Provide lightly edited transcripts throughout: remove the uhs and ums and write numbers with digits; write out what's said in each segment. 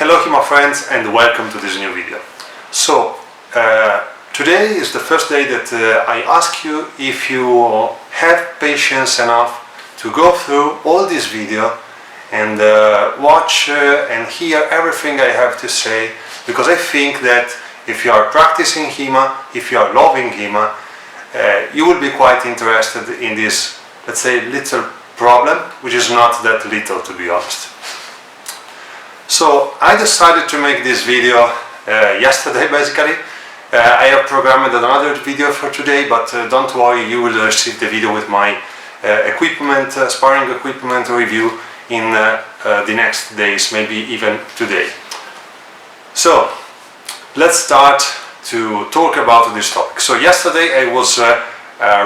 Hello HEMA friends and welcome to this new video. So today is the first day that I ask you if you have patience enough to go through all this video and watch and hear everything I have to say, because I think that if you are practicing HEMA, if you are loving HEMA, you will be quite interested in this, let's say, little problem, which is not that little, to be honest. So I decided to make this video yesterday, basically. I have programmed another video for today, but don't worry, you will receive the video with my equipment, sparring equipment review in the next days, maybe even today. So let's start to talk about this topic. So yesterday I was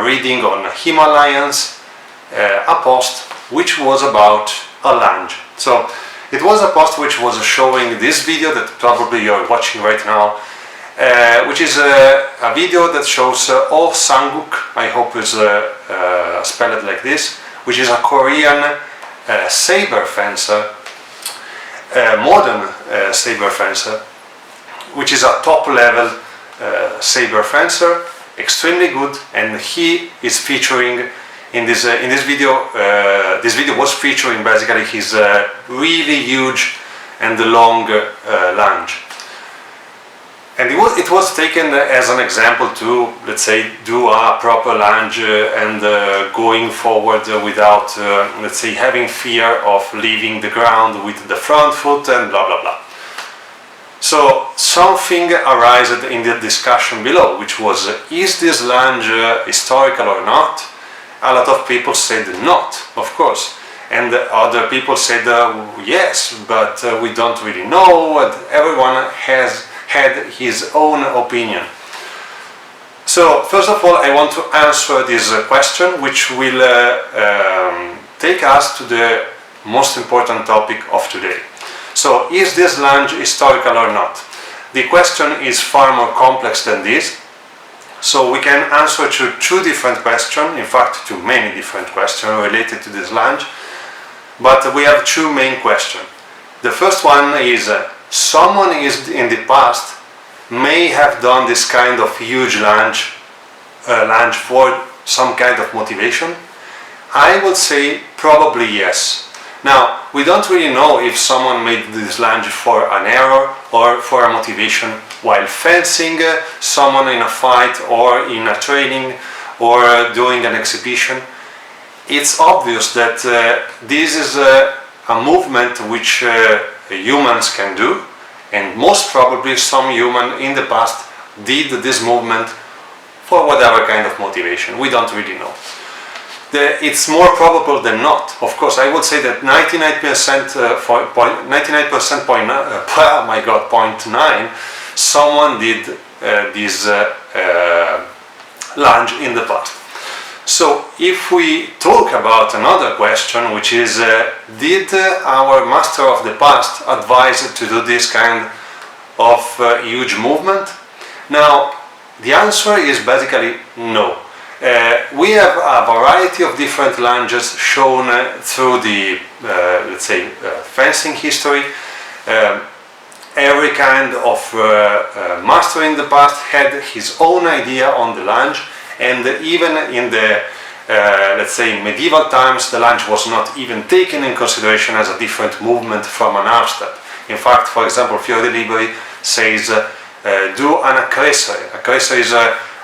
reading on Himalayans a post which was about a lunge. So it was a post which was showing this video that probably you're watching right now, which is a video that shows Oh Sang-uk, I hope it's spelled like this, which is a Korean saber fencer, modern saber fencer, which is a top level saber fencer, extremely good, and he is featuring in this video. This video was featuring basically his really huge and long lunge, and it was taken as an example to, let's say, do a proper lunge and going forward without, let's say, having fear of leaving the ground with the front foot and blah blah blah. So something arose in the discussion below, which was, is this lunge historical or not? A lot of people said not, of course, and other people said yes, but we don't really know, and everyone has had his own opinion. So first of all, I want to answer this question, which will take us to the most important topic of today. So, is this lunge historical or not? The question is far more complex than this. So we can answer to two different questions, in fact to many different questions related to this lunge, but we have two main questions. The first one is, someone in the past may have done this kind of huge lunge for some kind of motivation. I would say probably yes. Now, we don't really know if someone made this lunge for an error or for a motivation while fencing someone in a fight or in a training or doing an exhibition. It's obvious that this is a movement which humans can do, and most probably some human in the past did this movement for whatever kind of motivation. We don't really know. It's more probable than not. Of course, I would say that 0.9, someone did this lunge in the past. So if we talk about another question, which is, did our master of the past advise to do this kind of huge movement? Now, the answer is basically no. We have a variety of different lunges shown through the, let's say, fencing history. Every kind of master in the past had his own idea on the lunge, and even in the, let's say, medieval times, the lunge was not even taken in consideration as a different movement from an half step. In fact, for example, Fiore Liberi says, do an accrescere. Accrescere is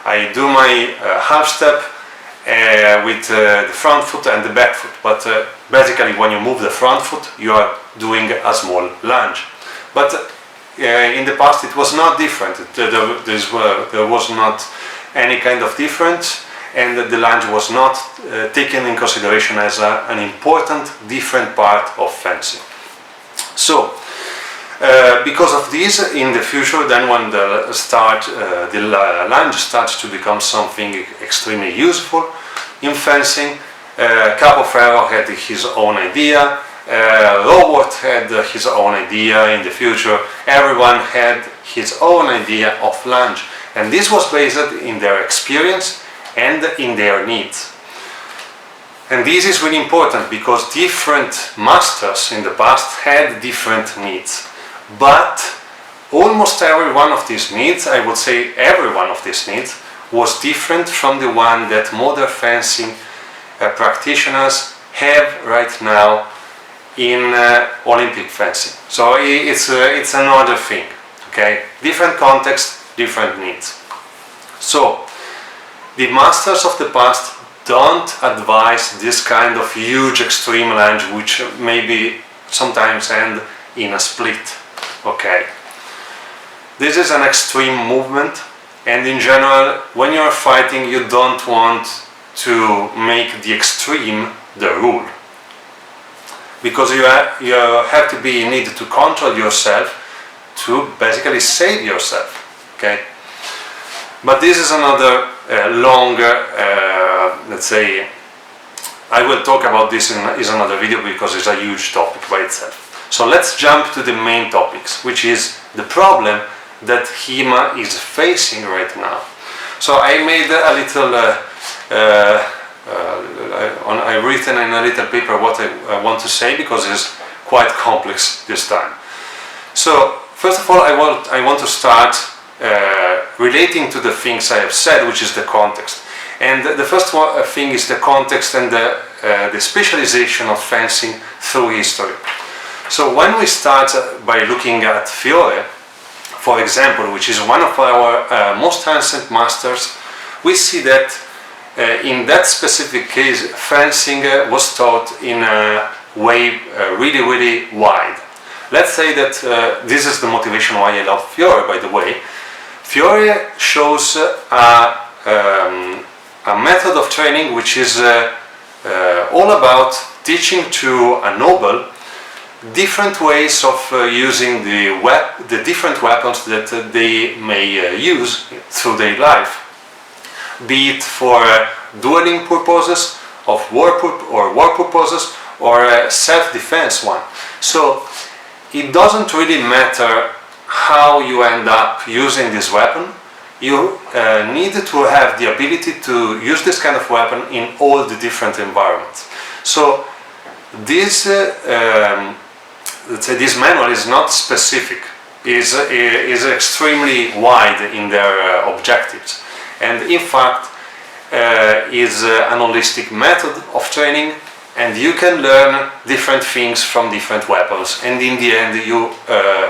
I do my half step with the front foot and the back foot, but basically when you move the front foot you are doing a small lunge. But in the past it was not different. There was not any kind of difference, and the lunge was not taken in consideration as an important different part of fencing. So because of this, in the future, then when the lunge starts to become something extremely useful in fencing, Capo Ferro had his own idea, Robert had his own idea. In the future, everyone had his own idea of lunge, and this was based in their experience and in their needs. And this is really important because different masters in the past had different needs. but almost every one of these needs, I would say every one of these needs, was different from the one that modern fencing practitioners have right now in Olympic fencing. So it's another thing, okay? Different context, different needs. So the masters of the past don't advise this kind of huge extreme lunge, which maybe sometimes end in a split, okay? This is an extreme movement, and in general, when you're fighting, you don't want to make the extreme the rule, because you have to be needed to control yourself to basically save yourself, okay? But this is another longer, let's say, I will talk about this in another video because it's a huge topic by itself. So let's jump to the main topics, which is the problem that HEMA is facing right now. So I made a little, I've written in a little paper what I want to say, because it's quite complex this time. So first of all, I want to start relating to the things I have said, which is the context. And the first thing is the context and the specialization of fencing through history. So when we start by looking at Fiore, for example, which is one of our most ancient masters, we see that in that specific case, fencing was taught in a way really wide. Let's say that this is the motivation why I love Fiore, by the way. Fiore shows a method of training which is all about teaching to a noble different ways of using the different weapons that they may use through their life, be it for dueling purposes, of war purposes, or self-defense one. So it doesn't really matter how you end up using this weapon. You need to have the ability to use this kind of weapon in all the different environments. So this let's say this manual is not specific, is extremely wide in their objectives, and in fact is an holistic method of training, and you can learn different things from different weapons, and in the end you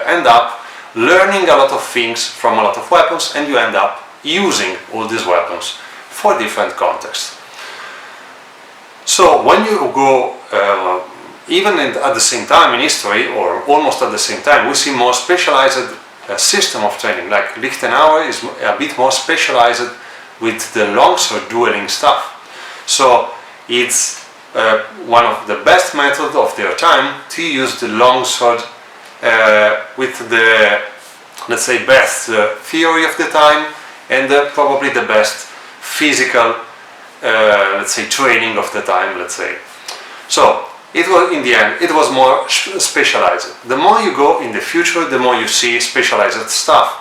end up learning a lot of things from a lot of weapons, and you end up using all these weapons for different contexts. So when you go even at the same time in history, or almost at the same time, we see more specialized system of training, like Lichtenauer is a bit more specialized with the longsword dueling stuff. So it's one of the best methods of their time to use the longsword with the, let's say, best theory of the time, and probably the best physical, let's say, training of the time, let's say. So it was, in the end, it was more specialized. The more you go in the future, the more you see specialized stuff.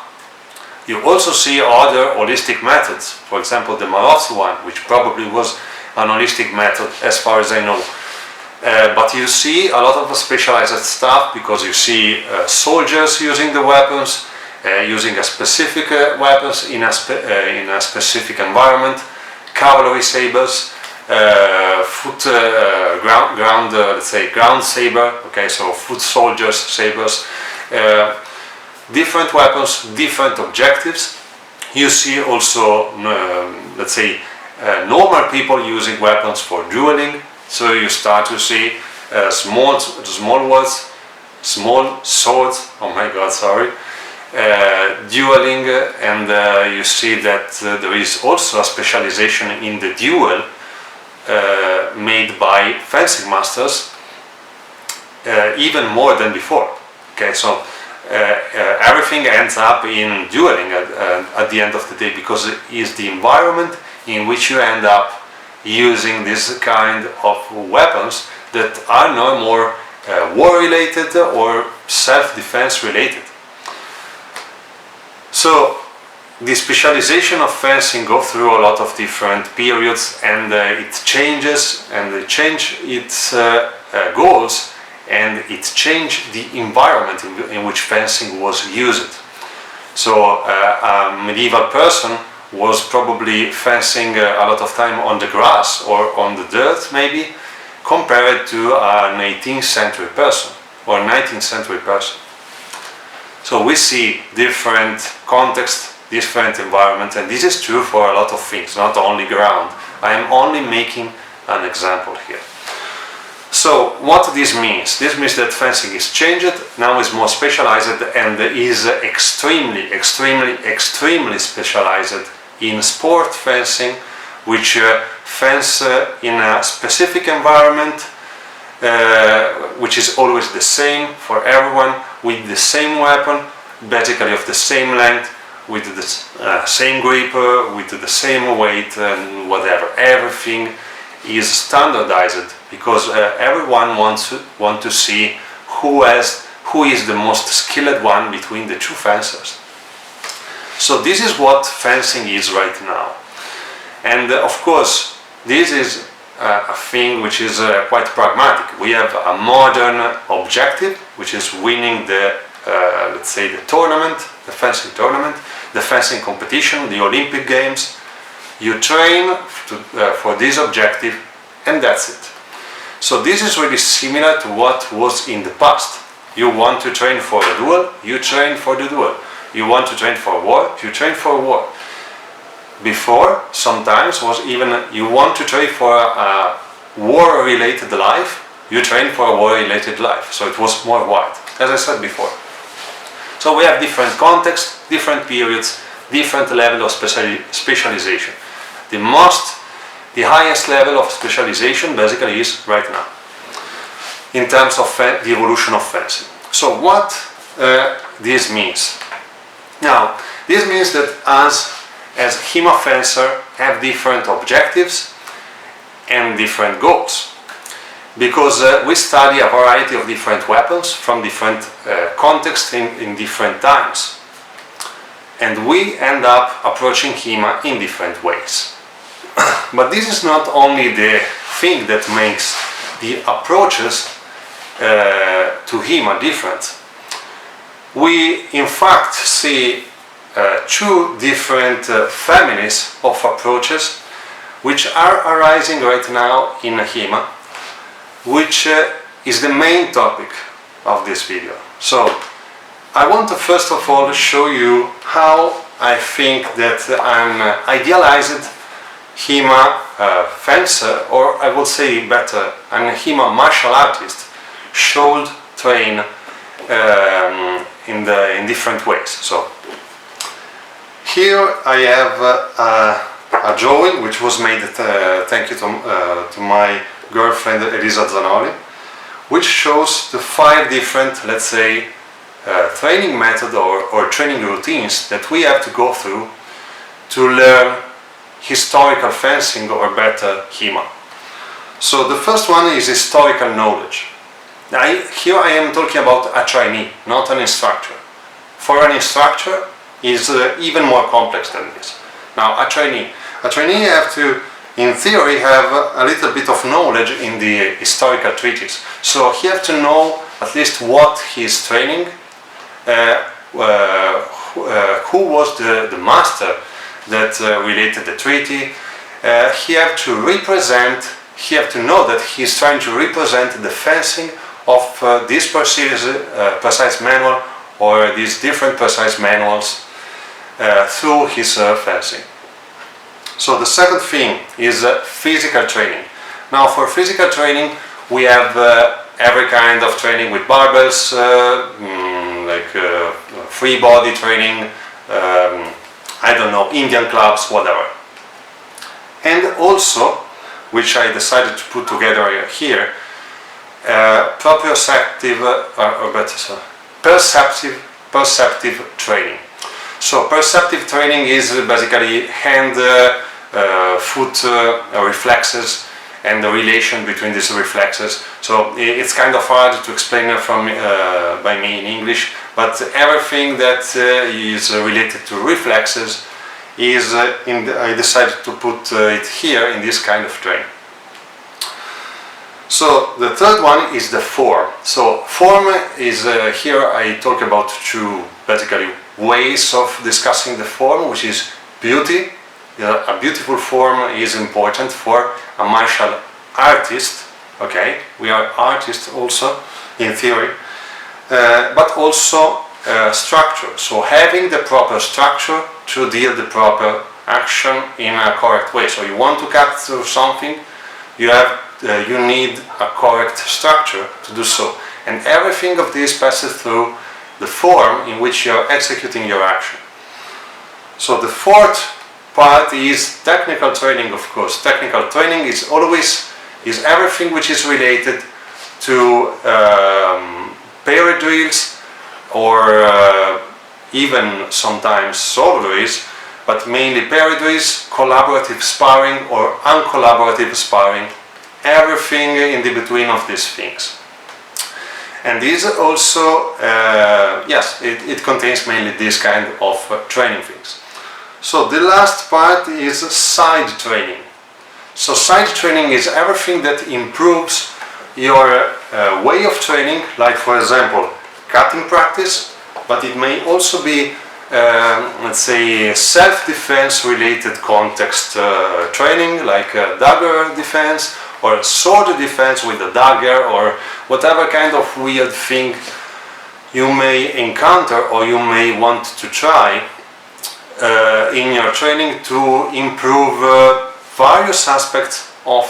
You also see other holistic methods, for example the Marozzi one, which probably was an holistic method as far as I know. But you see a lot of specialized stuff, because you see soldiers using the weapons, using a specific weapons in a specific environment, cavalry sabers, let's say ground saber, okay, so foot soldiers, sabers, different weapons, different objectives. You see also, let's say, normal people using weapons for dueling. So you start to see small swords, oh my god, sorry, dueling, and you see that there is also a specialization in the duel made by fencing masters, even more than before. Okay, so everything ends up in dueling at the end of the day, because it is the environment in which you end up using this kind of weapons that are no more war related or self-defense related. So the specialization of fencing goes through a lot of different periods, and it changes, and it changes its goals and it changed the environment in which fencing was used. So a medieval person was probably fencing a lot of time on the grass or on the dirt maybe, compared to an 18th century person or 19th century person. So we see different context, different environment, and this is true for a lot of things, not only ground. I am only making an example here. So what this means? This means that fencing is changed, now is more specialized, and is extremely specialized in sport fencing, which fence in a specific environment, which is always the same for everyone, with the same weapon, basically of the same length, with the same grip, with the same weight, and whatever. Everything is standardized because everyone wants to see who is the most skilled one between the two fencers. So this is what fencing is right now, and of course this is a thing which is quite pragmatic. We have a modern objective, which is winning the let's say the tournament, the fencing tournament, the fencing competition, the Olympic Games. You train for this objective, and that's it. So this is really similar to what was in the past. You want to train for a duel, you train for the duel. You want to train for a war, you train for a war. Before, sometimes was even you want to train for a war-related life, you train for a war-related life. So it was more wide, as I said before. So we have different contexts, different periods, different level of specialization. The highest level of specialization basically is right now, in terms of the evolution of fencing. So what this means? Now, this means that as HEMA fencer have different objectives and different goals, because we study a variety of different weapons from different contexts in different times, and we end up approaching HEMA in different ways. But this is not only the thing that makes the approaches to HEMA different. We in fact see two different families of approaches which are arising right now in HEMA, which is the main topic of this video. So I want to first of all show you how I think that an idealized HEMA fencer, or I would say better, an HEMA martial artist should train in different ways. So here I have a drawing which was made, thank you to my girlfriend Elisa Zanoli, which shows the 5 different, let's say, training methods or training routines that we have to go through to learn historical fencing, or better, HEMA. So the first one is historical knowledge. Now here I am talking about a trainee, not an instructor. For an instructor is even more complex than this. Now a trainee have to, in theory, have a little bit of knowledge in the historical treatise. So he have to know at least what he is training, who was the master that related the treaty. He have to know that he is trying to represent the fencing of this precise manual or these different precise manuals through his fencing. So the second thing is physical training. Now for physical training we have every kind of training with barbells, like free body training, I don't know, Indian clubs, whatever. And also, which I decided to put together here, perceptive training. So perceptive training is basically hand, foot reflexes and the relation between these reflexes. So it's kind of hard to explain by me in English, but everything that is related to reflexes is I decided to put it here in this kind of training. So the third one is the form. So form is, here I talk about two basically ways of discussing the form, which is beauty. A beautiful form is important for a martial artist. Okay, we are artists also in theory, but also structure. So having the proper structure to deal the proper action in a correct way. So you want to cut through something, you need a correct structure to do so, and everything of this passes through the form in which you are executing your action. So the fourth part is technical training, of course. Technical training is everything which is related to parry drills, or even sometimes solo drills, but mainly parry drills, collaborative sparring or uncollaborative sparring, everything in the between of these things. And these also, yes, it contains mainly this kind of training things. So the last part is side training. So side training is everything that improves your way of training, like for example cutting practice, but it may also be let's say self-defense related context training, like dagger defense or sword defense with a dagger, or whatever kind of weird thing you may encounter or you may want to try in your training to improve various aspects of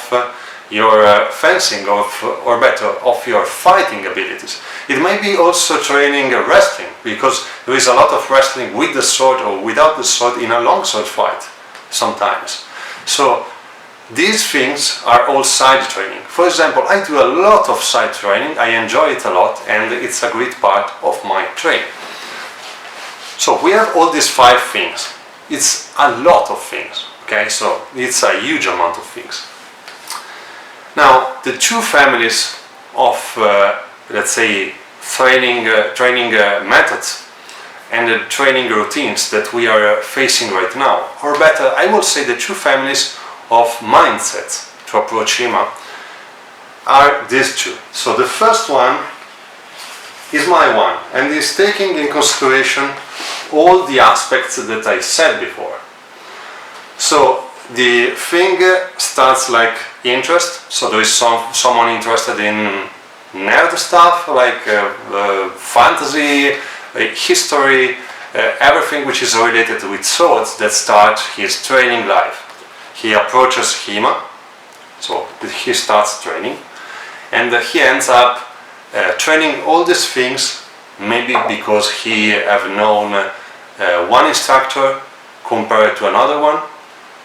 your fencing, or better, of your fighting abilities. It may be also training wrestling, because there is a lot of wrestling with the sword or without the sword in a longsword fight sometimes. So these things are all side training. For example, I do a lot of side training, I enjoy it a lot, and it's a great part of my training. So we have all these 5 things. It's a lot of things, okay? So it's a huge amount of things. Now, the two families of, let's say, training methods and the training routines that we are facing right now, or better, I will say the two families of mindsets to approach HEMA, are these two. So the first one is my one, and is taking in consideration all the aspects that I said before. So the thing starts like interest, so there is someone interested in nerd stuff, like fantasy, history, everything which is related with swords, that starts his training life. He approaches HEMA, so he starts training, and he ends up training all these things, maybe because he have known one instructor compared to another one.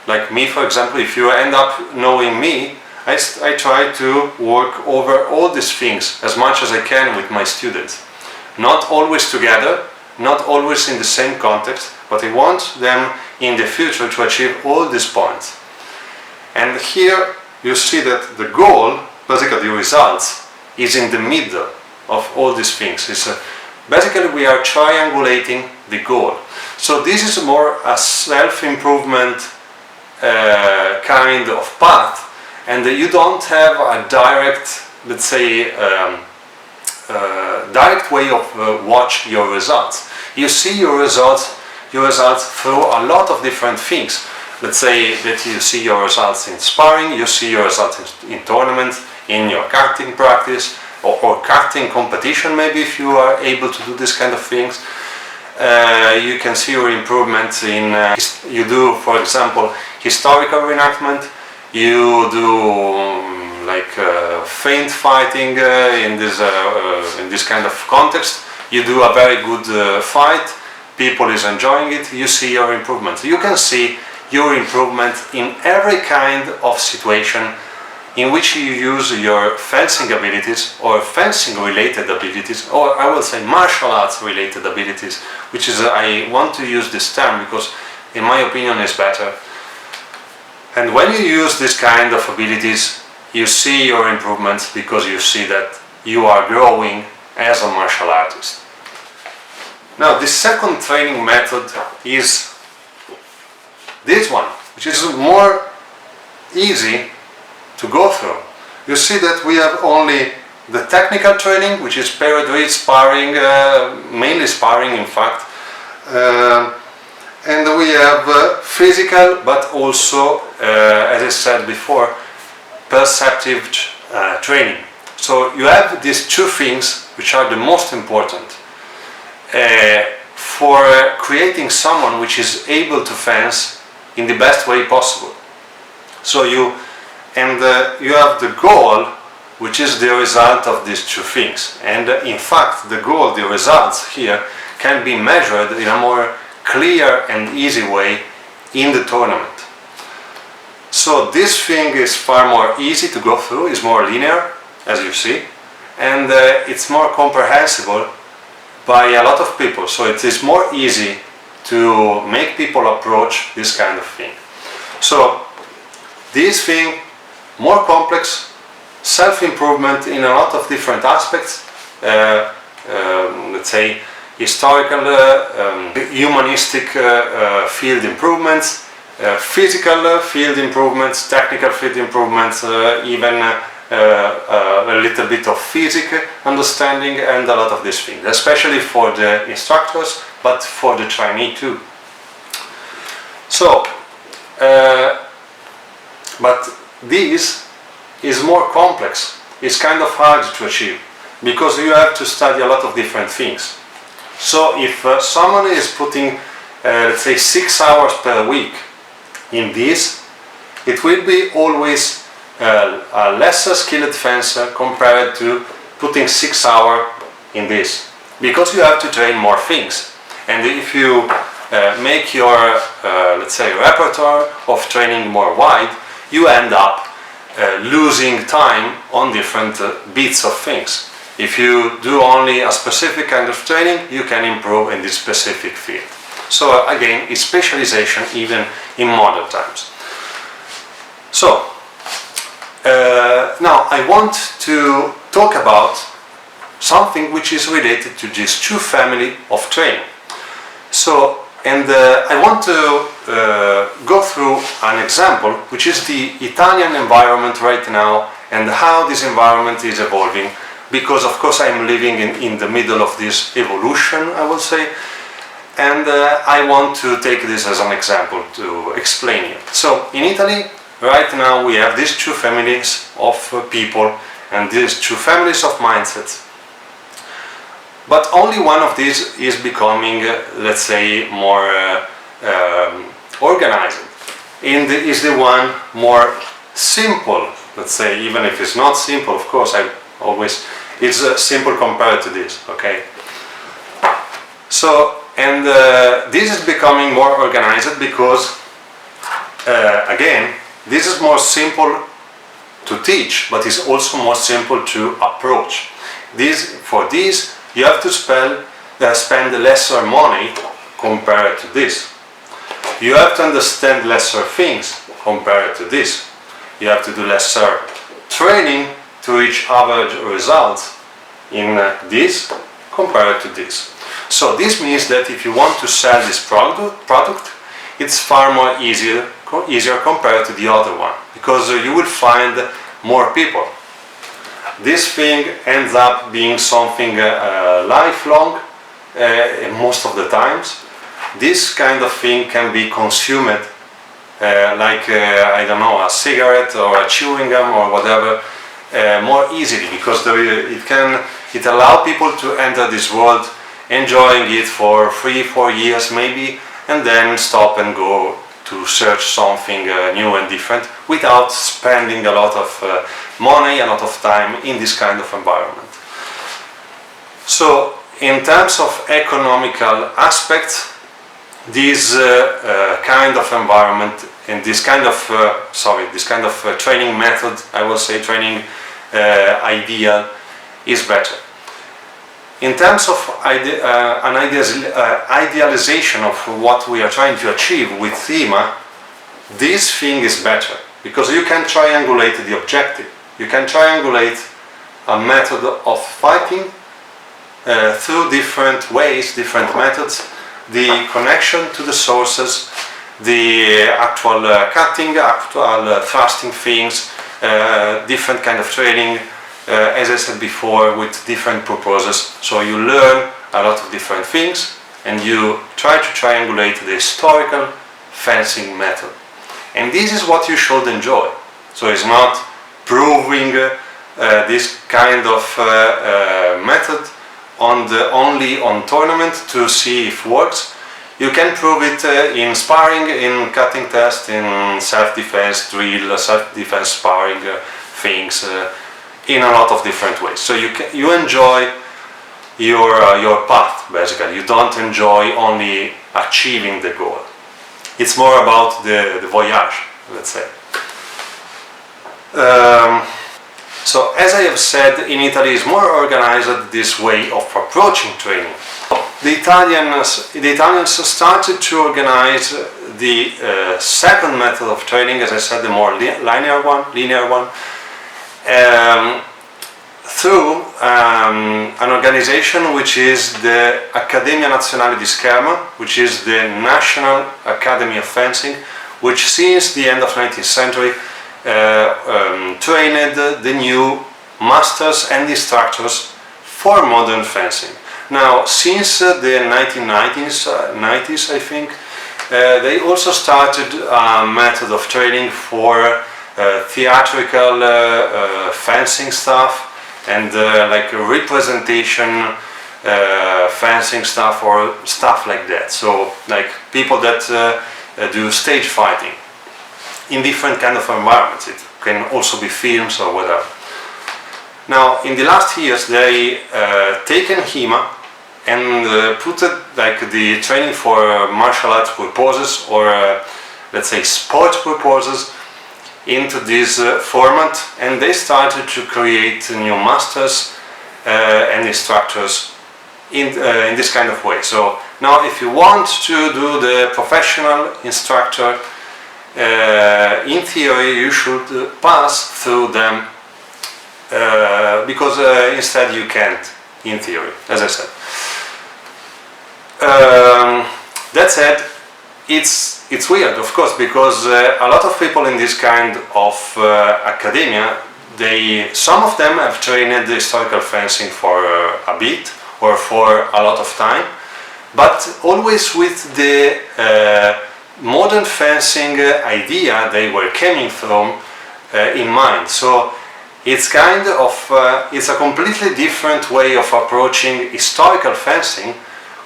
Like me, for example, if you end up knowing me, I try to work over all these things as much as I can with my students. Not always together, not always in the same context, but I want them in the future to achieve all these points. And here you see that the goal, basically the results, is in the middle of all these things. Basically we are triangulating the goal. So this is more a self-improvement kind of path, and you don't have a direct, let's say, direct way of watch your results. You see your results through a lot of different things. Let's say that you see your results in sparring, you see your results in tournaments, in your karting practice, or karting competition, maybe, if you are able to do this kind of things. You can see your improvements in, you do, for example, historical reenactment, you do like feint fighting in this kind of context, you do a very good fight, people is enjoying it, you see your improvement. You can see your improvement in every kind of situation in which you use your fencing abilities, or fencing related abilities, or I will say martial arts related abilities, which is, I want to use this term because in my opinion is better. And when you use this kind of abilities, you see your improvements because you see that you are growing as a martial artist. Now the second training method is this one, which is more easy to go through, you see that we have only the technical training, which is parade sparring, mainly sparring in fact, and we have physical, but also, as I said before, perceptive training. So you have these two things which are the most important for creating someone which is able to fence in the best way possible. So you have the goal, which is the result of these two things, and in fact the goal, the results here, can be measured in a more clear and easy way in the tournament. So this thing is far more easy to go through, is more linear, as you see, and it's more comprehensible by a lot of people, so it is more easy to make people approach this kind of thing. So this thing, more complex, self-improvement in a lot of different aspects, let's say historical, humanistic field improvements, physical field improvements, technical field improvements, even a little bit of physics understanding, and a lot of these things, especially for the instructors, but for the trainee too. So, but this is more complex, it's kind of hard to achieve, because you have to study a lot of different things. So if someone is putting, let's say, 6 hours per week in this, it will be always a lesser skilled fencer compared to putting 6 hours in this, because you have to train more things. And if you make your, let's say, repertoire of training more wide, you end up losing time on different bits of things. If you do only a specific kind of training, you can improve in this specific field. So again, it's specialization even in modern times. So now I want to talk about something which is related to these two families of training. So, and I want to go through an example, which is the Italian environment right now and how this environment is evolving, because of course I'm living in the middle of this evolution, I will say, and I want to take this as an example to explain it. So in Italy right now we have these two families of people and these two families of mindsets, but only one of these is becoming, let's say, more organized, and is the one more simple, let's say, even if it's not simple, of course, it's simple compared to this, okay? So, and this is becoming more organized because, again, this is more simple to teach, but it's also more simple to approach. For this, you have to spend lesser money compared to this. You have to understand lesser things compared to this. You have to do lesser training to reach average results in this compared to this. So this means that if you want to sell this product, it's far more easier compared to the other one, because you will find more people. This thing ends up being something lifelong most of the times. This kind of thing can be consumed like, I don't know, a cigarette or a chewing gum or whatever, more easily, because it allows people to enter this world enjoying it for 3-4 years maybe, and then stop and go to search something new and different without spending a lot of money, a lot of time in this kind of environment. So in terms of economical aspects, this kind of environment and this kind of training method, I will say training idea, is better. In terms of an idealization of what we are trying to achieve with HEMA, this thing is better, because you can triangulate the objective. You can triangulate a method of fighting through different ways, different methods, the connection to the sources, the actual cutting, actual thrusting things, different kind of training, as I said before, with different purposes. So you learn a lot of different things and you try to triangulate the historical fencing method. And this is what you should enjoy. So it's not proving this kind of method only on tournament to see if it works. You can prove it in sparring, in cutting test, in self-defense drill, self-defense sparring things, in a lot of different ways. So you enjoy your path, basically. You don't enjoy only achieving the goal. It's more about the voyage, let's say. So as I have said, in Italy is more organized this way of approaching training. The Italians started to organize the second method of training, as I said, the more linear one, through an organization which is the Accademia Nazionale di Scherma, which is the National Academy of Fencing, which since the end of 19th century trained the new masters and instructors for modern fencing. Now, since the 1990s, I think, they also started a method of training for theatrical fencing stuff and like representation fencing stuff or stuff like that. So, like people that do stage fighting in different kind of environments. It can also be films or whatever. Now, in the last years, they taken HEMA and put it like the training for martial arts purposes or let's say sport purposes into this format, and they started to create new masters and instructors in this kind of way. So now if you want to do the professional instructor, in theory you should pass through them because instead you can't, in theory, as I said. That said, it's weird, of course, because a lot of people in this kind of academia, some of them have trained historical fencing for a bit or for a lot of time, but always with the modern fencing idea they were coming from in mind. So it's kind of it's a completely different way of approaching historical fencing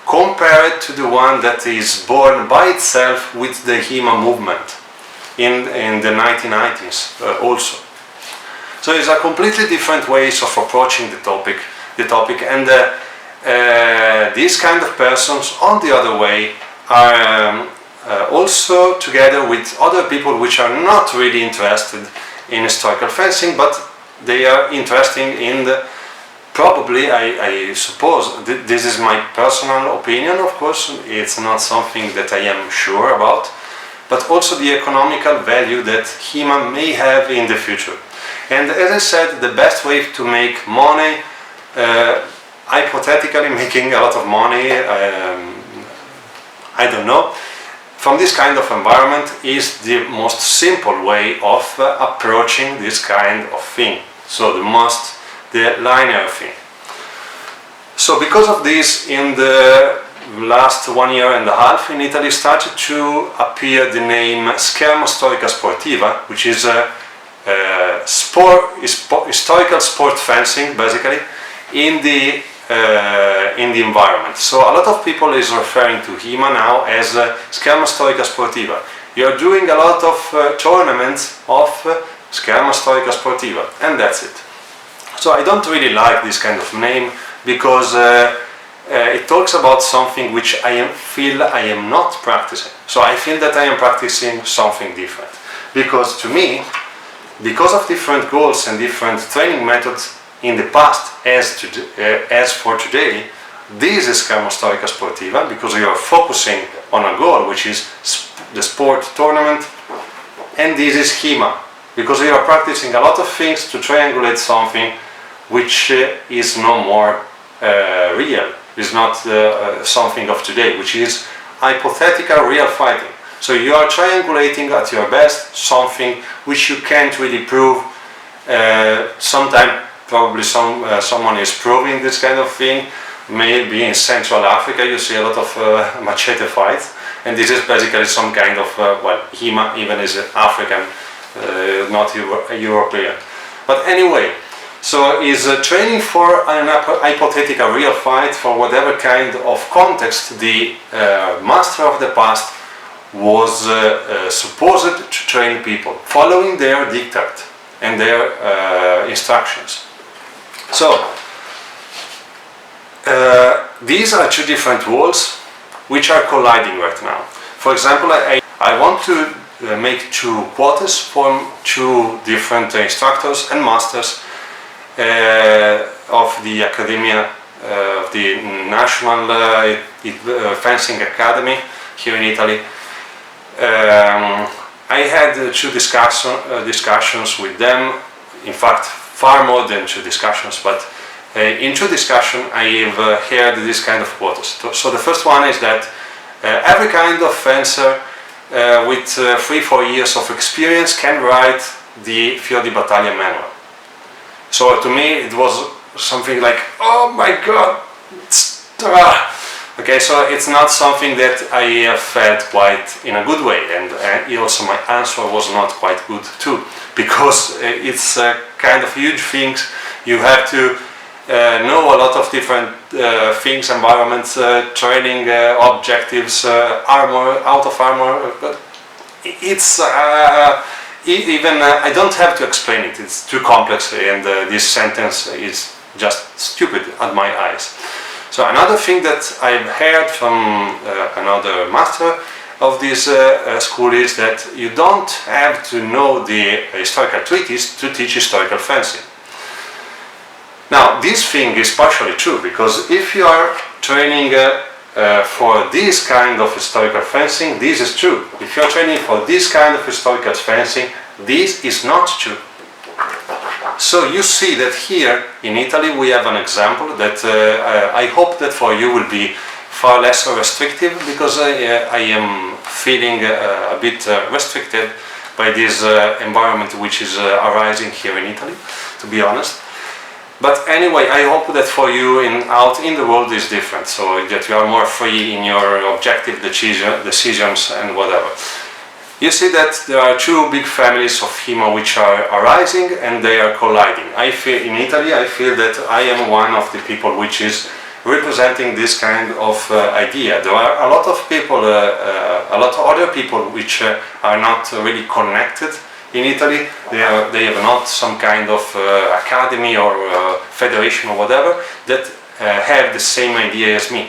compared to the one that is born by itself with the HEMA movement in the 1990s also. So it's a completely different ways of approaching the topic, and these kind of persons on the other way are also together with other people which are not really interested in historical fencing, but they are interested in the, probably, I suppose, this is my personal opinion, of course, it's not something that I am sure about, but also the economical value that HEMA may have in the future. And as I said, the best way to make money, hypothetically making a lot of money, I don't know, from this kind of environment is the most simple way of approaching this kind of thing. So the linear thing. So because of this, in the last 1 year and a half in Italy started to appear the name Scherma Storica Sportiva, which is historical sport fencing, basically, in the environment. So a lot of people is referring to HEMA now as Scherma Storica Sportiva. You're doing a lot of tournaments of Scherma Storica Sportiva, and that's it. So I don't really like this kind of name because it talks about something which I feel I am not practicing. So I feel that I am practicing something different. Because to me, because of different goals and different training methods in the past as for today, this is Scherma Storica Sportiva because you are focusing on a goal which is the sport tournament, and this is HEMA because you are practicing a lot of things to triangulate something which is no more real, is not something of today, which is hypothetical real fighting. So you are triangulating at your best something which you can't really prove Sometimes probably someone is proving this kind of thing. Maybe in Central Africa you see a lot of machete fights, and this is basically some kind of, well, HEMA even is African, not European. But anyway, so is training for an hypothetical real fight for whatever kind of context the master of the past was supposed to train people, following their diktat and their instructions. So, these are two different worlds which are colliding right now. For example, I want to make two quotas from two different instructors and masters of the Academia, of the National Fencing Academy here in Italy. I had two discussions with them, in fact far more than two discussions, but in two discussions I have heard this kind of quotas. So the first one is that every kind of fencer with 3-4 years of experience can write the Fior di Battaglia manual. So to me it was something like, oh my god, okay, so it's not something that I felt quite in a good way, and also my answer was not quite good too, because it's kind of huge things. You have to know a lot of different things, environments, training objectives, armor, out of armor, but it's even I don't have to explain it, it's too complex, and this sentence is just stupid at my eyes. So another thing that I've heard from another master of this school is that you don't have to know the historical treatise to teach historical fencing. Now, this thing is partially true, because if you are training for this kind of historical fencing, this is true. If you are training for this kind of historical fencing, this is not true. So you see that here in Italy we have an example that I hope that for you will be far less restrictive, because I am feeling a bit restricted by this environment which is arising here in Italy, to be honest. But anyway, I hope that for you out in the world is different, so that you are more free in your objective decisions and whatever. You see that there are two big families of HEMA which are arising and they are colliding. I feel in Italy, I feel that I am one of the people which is representing this kind of idea. There are a lot of people, a lot of other people which are not really connected in Italy. They have not some kind of academy or federation or whatever that have the same idea as me.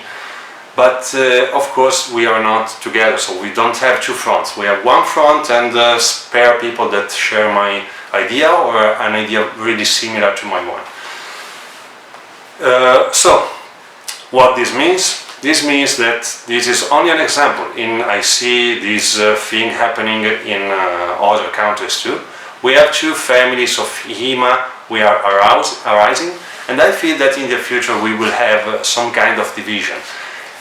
But of course we are not together, so we don't have two fronts. We have one front and spare people that share my idea or an idea really similar to my one. So what this means? This means that this is only an example. I see this thing happening in other countries too. We have two families of HEMA, we are arising, and I feel that in the future we will have some kind of division.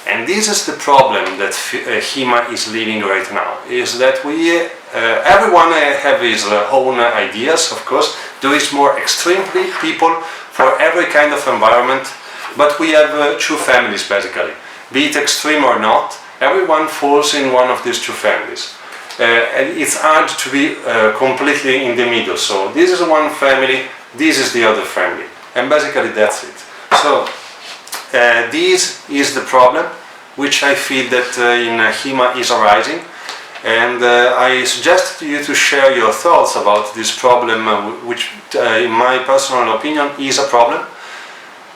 And this is the problem that HEMA is living right now, is that everyone have his own ideas, of course. There is more extreme people for every kind of environment, but we have two families basically. Be it extreme or not, everyone falls in one of these two families. And it's hard to be completely in the middle. So this is one family, this is the other family, and basically that's it. So this is the problem which I feel that in HEMA is arising, and I suggest you to share your thoughts about this problem, which in my personal opinion is a problem.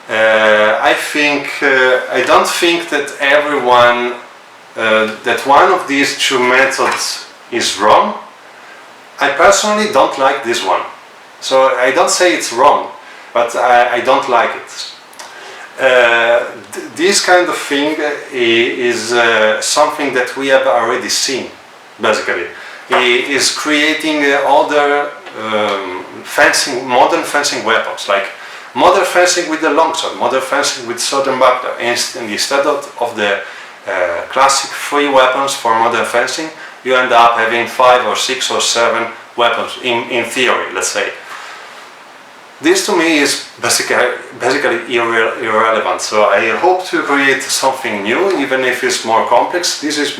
I don't think that that one of these two methods is wrong. I personally don't like this one, so I don't say it's wrong, but I don't like it. This kind of thing is something that we have already seen, basically. It is creating other modern fencing weapons, like modern fencing with the longsword, modern fencing with sword and buckler, and instead of the classic 3 weapons for modern fencing, you end up having 5 or 6 or 7 weapons in theory, let's say. this to me is basically irrelevant. So I hope to create something new, even if it's more complex. This is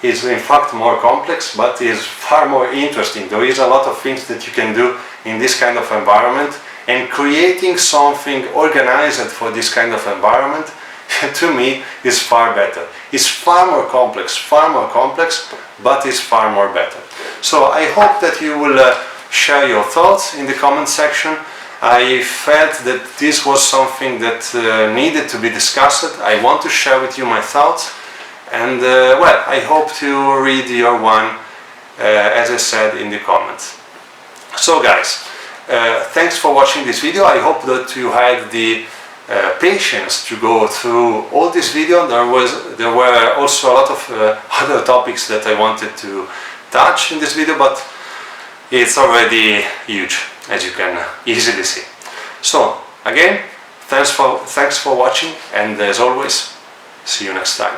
is in fact more complex, but is far more interesting. There is a lot of things that you can do in this kind of environment, and creating something organized for this kind of environment to me is far better. It's far more complex, but it's far more better. So I hope that you will share your thoughts in the comment section. I felt that this was something that needed to be discussed. I want to share with you my thoughts, and well, I hope to read your one, as I said, in the comments. So guys, thanks for watching this video. I hope that you had the patience to go through all this video. There were also a lot of other topics that I wanted to touch in this video, but it's already huge, as you can easily see. So again, thanks for watching, and as always, see you next time.